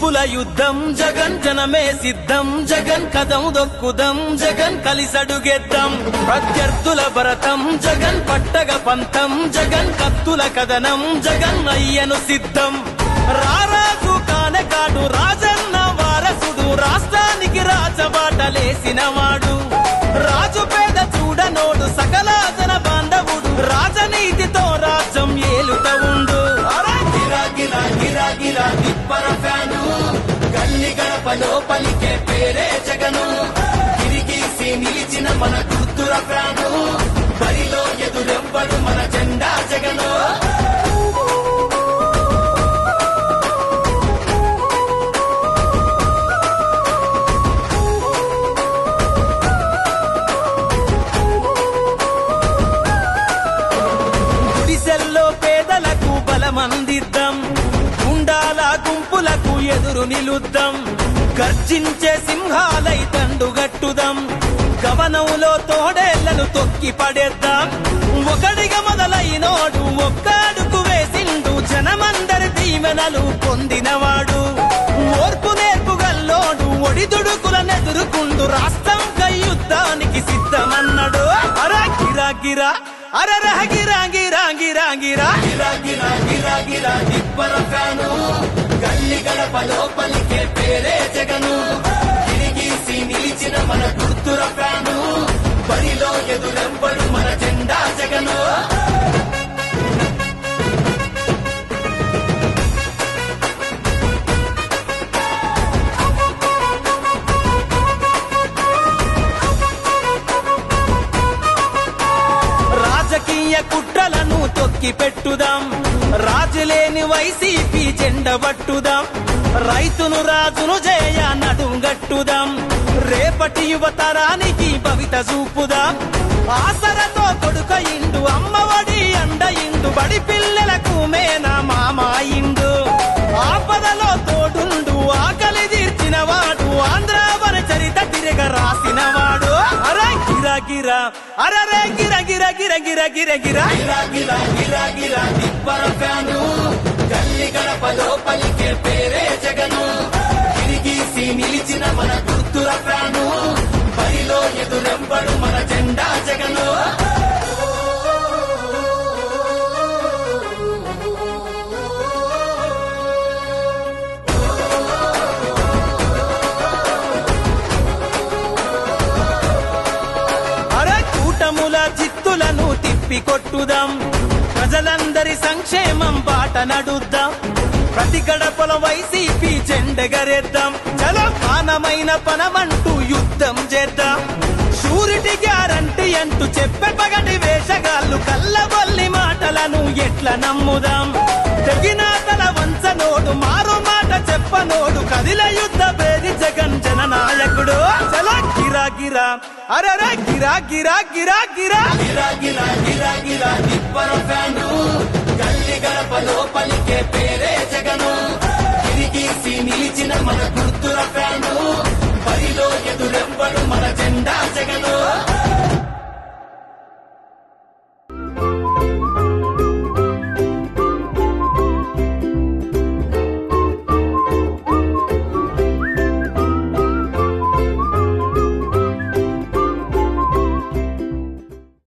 గ్రూపుల యుద్ధం జగన్ జనమే సిద్ధం జగన్ కదం దొక్కుదాం జగన్ కలిసడుగేద్దాం ప్రత్యర్థుల భరతం జగన్ పట్టగ పంతం జగన్ కత్తుల కథనం జగన్ అయ్యను సిద్ధం రారాజు కానకాడు రాజన్న వారసుడు రాష్ట్రానికి రాజబాటలేసినవాడు రాజు పేద చూడనోడు సకల జన బాంధవుడు రాజనీతితో రాజ్యం ఏలుత ఉండు గిరా గిరా గిరా తిప్పర ఫ్యాను గల్లి గడపలో పలికే పేరే జగను గిరిగీసి నిలిచిన మన గుర్తుల ఫ్యాను బరిలో ఎదురెవ్వడు మన జెండా జగను గుడిసెల్లో పేదలకు బలమందిద్దాం గుండాల గుంపులకు ఎదురు నిలుద్దాం గర్జించే సింహాలై తండుగట్టుదాం గవనంలో తోడేళ్లను తొక్కి పడేద్దాం ఒకడిగా మొదలైనోడు ఒక్కడుకు వేసిండు జనమందరి దీవెనలు పొందినవాడు ఓర్పు నేర్పుగల్లోడు ఒడిదుడుకులనెదురుకుండు రాష్ట్రం యుద్ధానికి సిద్ధమన్నాడు అరే గిరా గిరా అరే గిరా గిరా గిరా గిరా గిరా గిరా గిరా గిరా తిప్పర ఫ్యాను గల్లి గడపలో పలికే పేరే జగను గిరిగీసి నిలిచిన మన గుర్తుల ఫ్యాను బరిలో ఎదురెవ్వడు మన జెండా జగను రాజకీయ కుట్రలను తొక్కి పెట్టుదాం రాజులేని వైసీపీ జెండ పట్టుదాం రైతును రాజును జయ నడుంగట్టుదాం రేపటి యువతరానికి భవిత చూపుదాం ఆసరతో కొడుకయిండు అమ్మఒడి అండయిండు బడి పిల్లలకు మేన మామాయిండు ఆపదలో తోడుండు ఆకలి తీర్చినవాడు ఆంధ్రావర చరిత తిరగ రాసినవాడు అరే గిరా గిరా అరే గిర గిర గిర గిర గిర గిర గిరా గిరా గిరా గిరా తిప్పర ఫ్యాను గల్లి గడపలో పలికే పేరే జగను గిరిగీసి నిలిచిన మన గుర్తుల ఫ్యాను బరిలో ఎదురెవ్వడు మన జెండా జగను కూటముల జిత్తులను తిప్పి కొట్టుదాం ప్రజలందరి సంక్షేమం బాట నడుద్దాం ప్రతి గడపల వైసీపీ జెండెగరేద్దాం చలో పానమైన పనమంటూ యుద్ధం చేద్దాం షూరిటీ గ్యారంటీ అంటూ చెప్పే పగటి వేషగాళ్ళు కల్లబొల్లి మాటలను ఎట్లా నమ్ముదాం తెగినా తల వంచనోడు మారు మాట చెప్పనోడు కదిల యుద్ధ పేది జగన్ జననాయకుడు చలో గిరా గిరా అరే గిరా గిరా గిరా గిరా గిరా గిరా గిరా గిరా తిప్పర ఫ్యాను